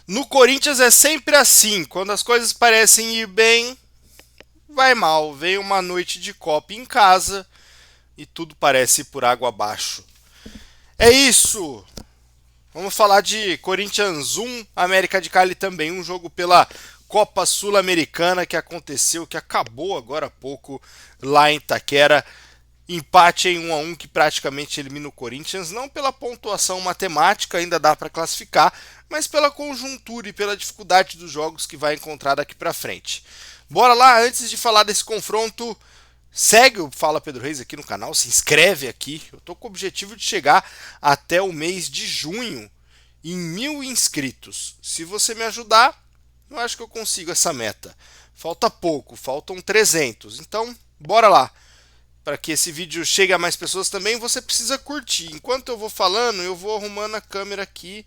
No Corinthians é sempre assim, quando as coisas parecem ir bem, vai mal. Vem uma noite de Copa em casa e tudo parece ir por água abaixo. É isso! Vamos falar de Corinthians 1, América de Cali também, um jogo pela Copa Sul-Americana que aconteceu, que acabou agora há pouco lá em Itaquera. Empate em 1-1 que praticamente elimina o Corinthians, não pela pontuação matemática, ainda dá para classificar, mas pela conjuntura e pela dificuldade dos jogos que vai encontrar daqui para frente. Bora lá, antes de falar desse confronto, segue o Fala Pedro Reis aqui no canal, se inscreve aqui. Eu tô com o objetivo de chegar até o mês de junho em 1.000 inscritos. Se você me ajudar, eu acho que eu consigo essa meta. Falta pouco, faltam 300. Então, bora lá. Para que esse vídeo chegue a mais pessoas também, você precisa curtir. Enquanto eu vou falando, eu vou arrumando a câmera aqui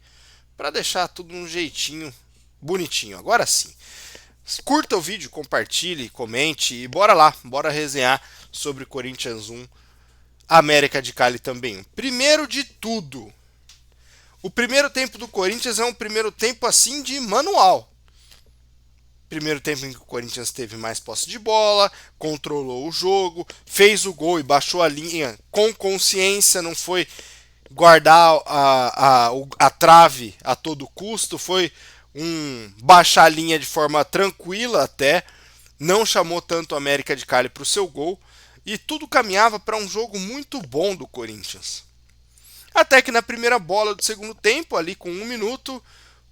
para deixar tudo um jeitinho bonitinho. Agora sim. Curta o vídeo, compartilhe, comente e bora lá, bora resenhar sobre Corinthians 1, América de Cali também. Primeiro de tudo, o primeiro tempo do Corinthians é um primeiro tempo assim de manual. Primeiro tempo em que o Corinthians teve mais posse de bola, controlou o jogo, fez o gol e baixou a linha com consciência, não foi guardar a trave a todo custo, foi baixar a linha de forma tranquila até, não chamou tanto o América de Cali para o seu gol e tudo caminhava para um jogo muito bom do Corinthians. Até que na primeira bola do segundo tempo, ali com 1 minuto,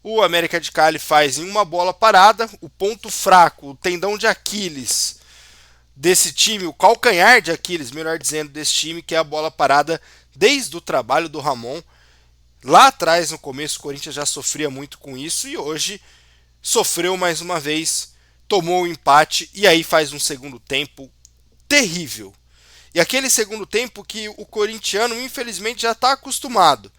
o América de Cali faz em uma bola parada, o ponto fraco, o tendão de Aquiles desse time, o calcanhar de Aquiles, melhor dizendo, desse time, que é a bola parada desde o trabalho do Ramon. Lá atrás, no começo, o Corinthians já sofria muito com isso e hoje sofreu mais uma vez, tomou o empate e aí faz um segundo tempo terrível. E aquele segundo tempo que o corintiano, infelizmente, já está acostumado,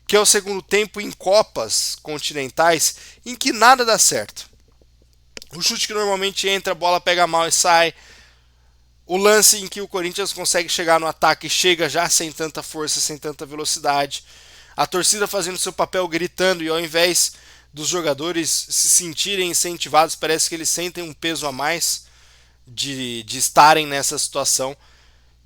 que é o segundo tempo em Copas continentais, em que nada dá certo. O chute que normalmente entra, a bola pega mal e sai. O lance em que o Corinthians consegue chegar no ataque, chega já sem tanta força, sem tanta velocidade. A torcida fazendo seu papel gritando e ao invés dos jogadores se sentirem incentivados, parece que eles sentem um peso a mais de estarem nessa situação.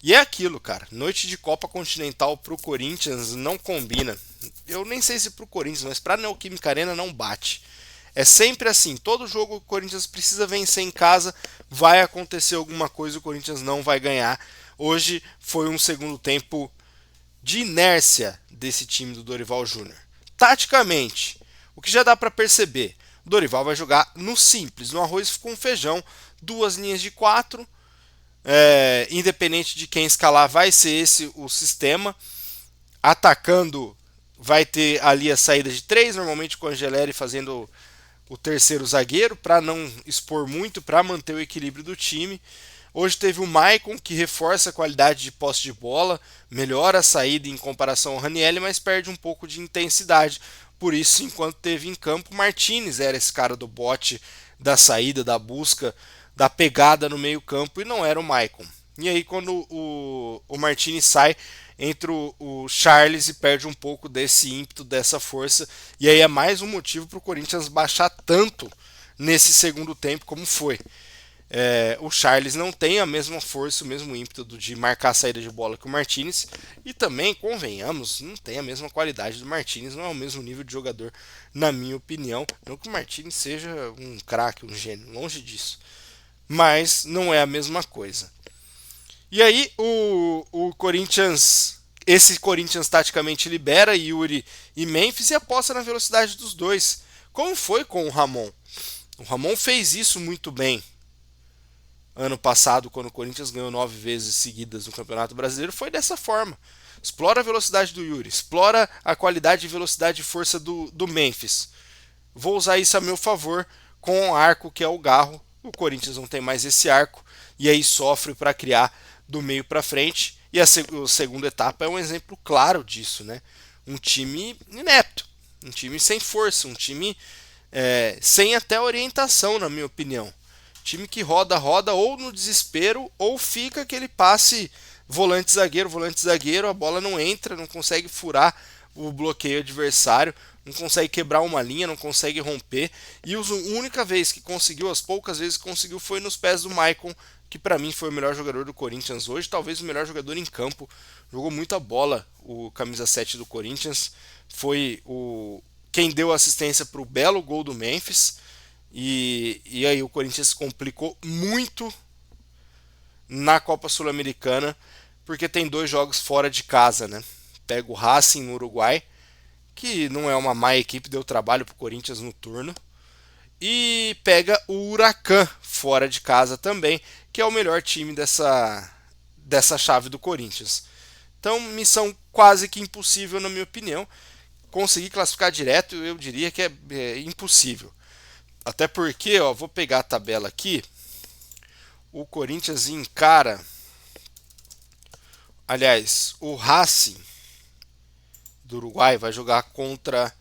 E é aquilo, cara. Noite de Copa Continental pro Corinthians não combina. Eu nem sei se pro Corinthians, mas pra Neoquímica Arena não bate. É sempre assim. Todo jogo o Corinthians precisa vencer em casa, vai acontecer alguma coisa, o Corinthians não vai ganhar. Hoje foi um segundo tempo de inércia desse time do Dorival Júnior. Taticamente, o que já dá para perceber, o Dorival vai jogar no simples, no arroz com feijão, duas linhas de quatro. Independente de quem escalar, vai ser esse o sistema. Atacando, vai ter ali a saída de três, normalmente com o Angeleri fazendo o terceiro zagueiro, para não expor muito, para manter o equilíbrio do time. Hoje teve o Maicon, que reforça a qualidade de posse de bola, melhora a saída em comparação ao Ranielli, mas perde um pouco de intensidade. Por isso, enquanto teve em campo, Martinez era esse cara do bote, da saída, da busca, da pegada no meio campo, e não era o Maicon. E aí, quando o Martinez sai, entra o Charles e perde um pouco desse ímpeto, dessa força. E aí é mais um motivo para o Corinthians baixar tanto nesse segundo tempo como foi. O Charles não tem a mesma força, o mesmo ímpeto de marcar a saída de bola que o Martinez. E também, convenhamos, não tem a mesma qualidade do Martinez, não é o mesmo nível de jogador, na minha opinião. Não que o Martinez seja um craque, um gênio, longe disso. Mas não é a mesma coisa. E aí o Corinthians, esse Corinthians taticamente libera Yuri e Memphis e aposta na velocidade dos dois. Como foi com o Ramon? O Ramon fez isso muito bem. Ano passado, quando o Corinthians ganhou 9 vezes seguidas no Campeonato Brasileiro, foi dessa forma. Explora a velocidade do Yuri, explora a qualidade de velocidade e força do Memphis. Vou usar isso a meu favor com o arco que é o Garro. O Corinthians não tem mais esse arco e aí sofre para criar do meio para frente. E a segunda etapa é um exemplo claro disso, né? Um time inepto, um time sem força, um time sem até orientação, na minha opinião. Time que roda, roda ou no desespero ou fica aquele passe volante zagueiro, a bola não entra, não consegue furar o bloqueio adversário. não consegue quebrar uma linha, não consegue romper. E a única vez que conseguiu, as poucas vezes que conseguiu, foi nos pés do Maicon, que para mim foi o melhor jogador do Corinthians hoje, talvez o melhor jogador em campo. Jogou muita bola o camisa 7 do Corinthians. Foi o quem deu assistência para o belo gol do Memphis. E aí o Corinthians complicou muito na Copa Sul-Americana, porque tem 2 jogos fora de casa, né? Pega o Racing no Uruguai, que não é uma má equipe, deu trabalho pro Corinthians no turno. E pega o Huracan fora de casa também, que é o melhor time dessa chave do Corinthians. Então, missão quase que impossível, na minha opinião. Conseguir classificar direto, eu diria que é impossível. Até porque, ó, vou pegar a tabela aqui. O Corinthians encara. Aliás, o Racing do Uruguai vai jogar contra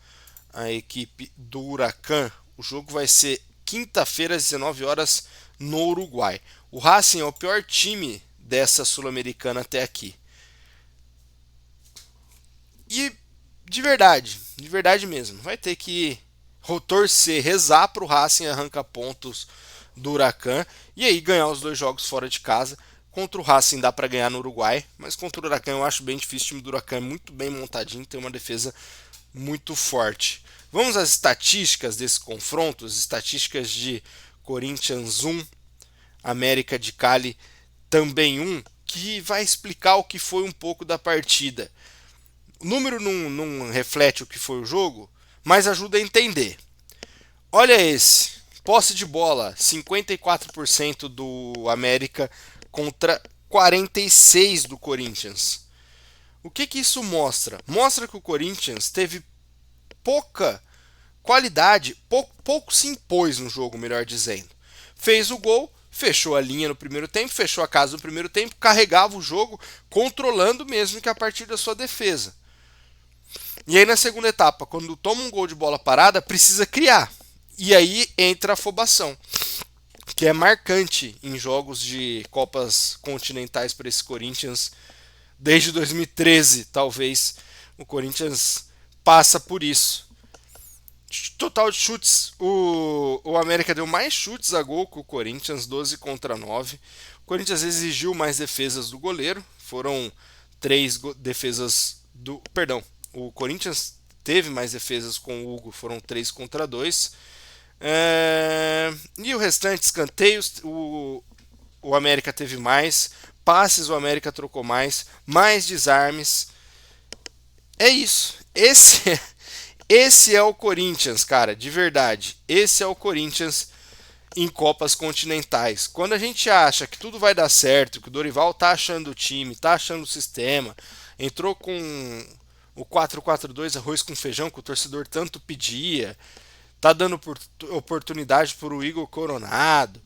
a equipe do Huracan. O jogo vai ser quinta-feira às 19 horas no Uruguai. O Racing é o pior time dessa Sul-Americana até aqui. E de verdade mesmo, vai ter que torcer, rezar para o Racing arrancar pontos do Huracan e aí ganhar os 2 jogos fora de casa. Contra o Racing dá para ganhar no Uruguai, mas contra o Huracan eu acho bem difícil. O time do Huracan é muito bem montadinho, tem uma defesa muito forte. Vamos às estatísticas desse confronto, as estatísticas de Corinthians 1, América de Cali também 1, que vai explicar o que foi um pouco da partida. O número não reflete o que foi o jogo, mas ajuda a entender. Olha esse, posse de bola, 54% do América contra 46% do Corinthians. O que isso mostra? Mostra que o Corinthians teve pouca qualidade, pouco se impôs no jogo, melhor dizendo. Fez o gol, fechou a linha no primeiro tempo, fechou a casa no primeiro tempo, carregava o jogo, controlando mesmo que a partir da sua defesa. E aí na segunda etapa, quando toma um gol de bola parada, precisa criar. E aí entra a afobação, que é marcante em jogos de Copas Continentais para esse Corinthians. Desde 2013, talvez, o Corinthians passa por isso. Total de chutes, o América deu mais chutes a gol que o Corinthians, 12 contra 9. O Corinthians exigiu mais defesas do goleiro, foram 3 defesas do... Perdão, o Corinthians teve mais defesas com o Hugo, foram 3 contra 2. E o restante, escanteios, o América teve mais, passes o América trocou mais desarmes. É isso. Esse é o Corinthians, cara, de verdade. Esse é o Corinthians em Copas Continentais. Quando a gente acha que tudo vai dar certo, que o Dorival tá achando o time, tá achando o sistema, entrou com o 4-4-2 arroz com feijão que o torcedor tanto pedia, tá dando oportunidade para o Igor Coronado,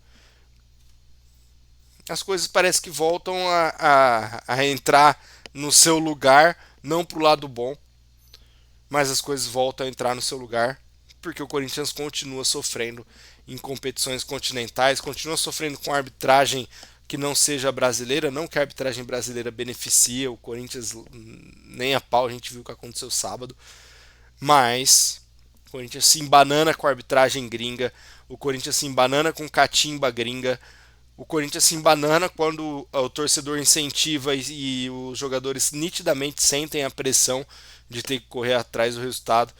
as coisas parece que voltam a entrar no seu lugar, não pro lado bom, mas as coisas voltam a entrar no seu lugar, porque o Corinthians continua sofrendo em competições continentais, continua sofrendo com arbitragem que não seja brasileira, não que a arbitragem brasileira beneficia o Corinthians nem a pau, a gente viu o que aconteceu sábado, mas o Corinthians se embanana com a arbitragem gringa, o Corinthians se embanana com catimba gringa, o Corinthians se embanana quando o torcedor incentiva e os jogadores nitidamente sentem a pressão de ter que correr atrás do resultado.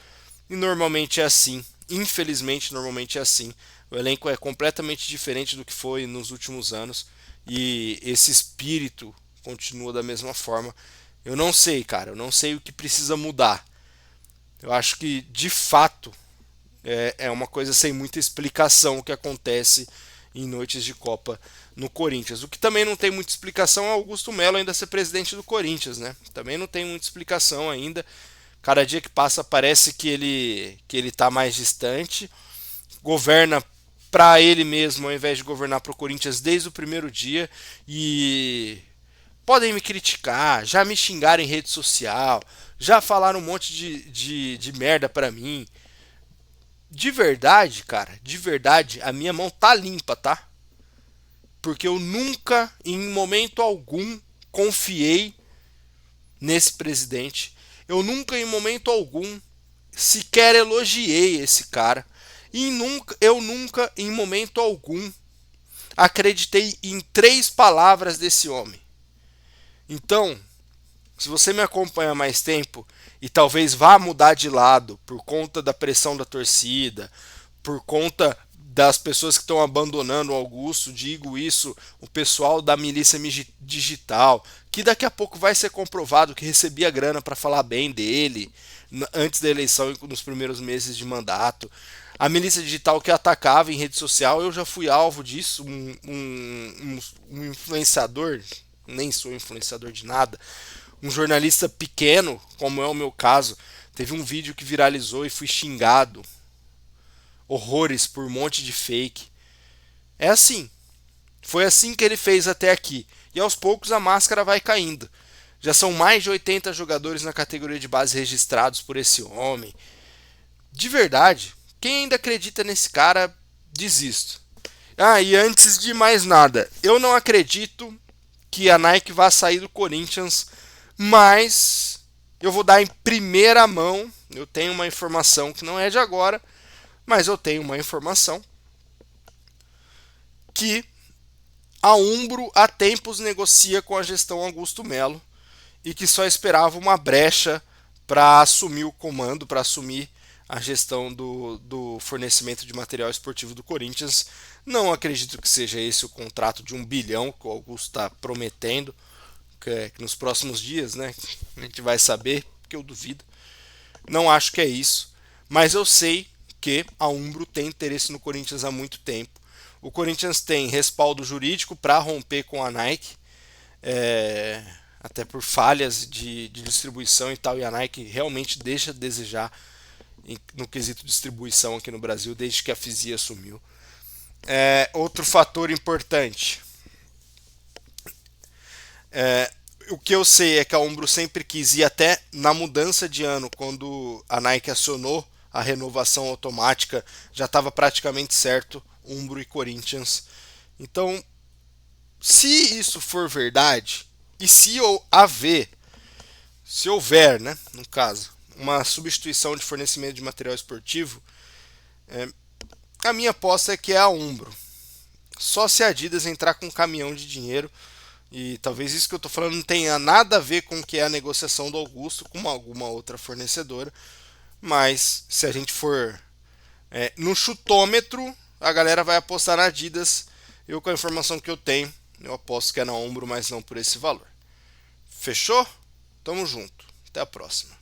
E normalmente é assim. Infelizmente, normalmente é assim. O elenco é completamente diferente do que foi nos últimos anos. E esse espírito continua da mesma forma. Eu não sei, cara. Eu não sei o que precisa mudar. Eu acho que, de fato, é uma coisa sem muita explicação o que acontece em noites de Copa no Corinthians. O que também não tem muita explicação é Augusto Melo ainda ser presidente do Corinthians, né? Também não tem muita explicação ainda. Cada dia que passa parece que ele tá mais distante. Governa para ele mesmo ao invés de governar para o Corinthians desde o primeiro dia. E podem me criticar, já me xingaram em rede social, já falaram um monte de merda para mim. De verdade, cara, de verdade, a minha mão tá limpa, tá? Porque eu nunca, em momento algum, confiei nesse presidente. Eu nunca, em momento algum, sequer elogiei esse cara. E eu nunca, em momento algum, acreditei em 3 palavras desse homem. Então, se você me acompanha há mais tempo e talvez vá mudar de lado por conta da pressão da torcida, por conta das pessoas que estão abandonando o Augusto, digo isso, o pessoal da milícia digital, que daqui a pouco vai ser comprovado que recebia grana para falar bem dele antes da eleição e nos primeiros meses de mandato. A milícia digital que atacava em rede social, eu já fui alvo disso, um influenciador, nem sou influenciador de nada, um jornalista pequeno, como é o meu caso, teve um vídeo que viralizou e fui xingado horrores por um monte de fake. É assim. Foi assim que ele fez até aqui. E aos poucos a máscara vai caindo. Já são mais de 80 jogadores na categoria de base registrados por esse homem. De verdade, quem ainda acredita nesse cara, desisto. Ah, e antes de mais nada, eu não acredito que a Nike vá sair do Corinthians, mas eu vou dar em primeira mão. Eu tenho uma informação que não é de agora, mas eu tenho uma informação que a Umbro há tempos negocia com a gestão Augusto Melo e que só esperava uma brecha para assumir o comando, para assumir a gestão do fornecimento de material esportivo do Corinthians. Não acredito que seja esse o contrato de 1 bilhão que o Augusto está prometendo, que nos próximos dias, né, a gente vai saber, porque eu duvido. Não acho que é isso, mas eu sei que a Umbro tem interesse no Corinthians há muito tempo. O Corinthians tem respaldo jurídico para romper com a Nike, até por falhas de distribuição e tal, e a Nike realmente deixa a desejar no quesito distribuição aqui no Brasil, desde que a Fisia assumiu. Outro fator importante, o que eu sei é que a Umbro sempre quis ir até na mudança de ano, quando a Nike acionou a renovação automática, já estava praticamente certo Umbro e Corinthians. Então, se isso for verdade, e se houver, né, no caso, uma substituição de fornecimento de material esportivo, a minha aposta é que é a Umbro. Só se a Adidas entrar com um caminhão de dinheiro, e talvez isso que eu estou falando não tenha nada a ver com o que é a negociação do Augusto com alguma outra fornecedora, mas se a gente for no chutômetro, a galera vai apostar na Adidas. Eu, com a informação que eu tenho, eu aposto que é na Umbro, mas não por esse valor. Fechou? Tamo junto. Até a próxima.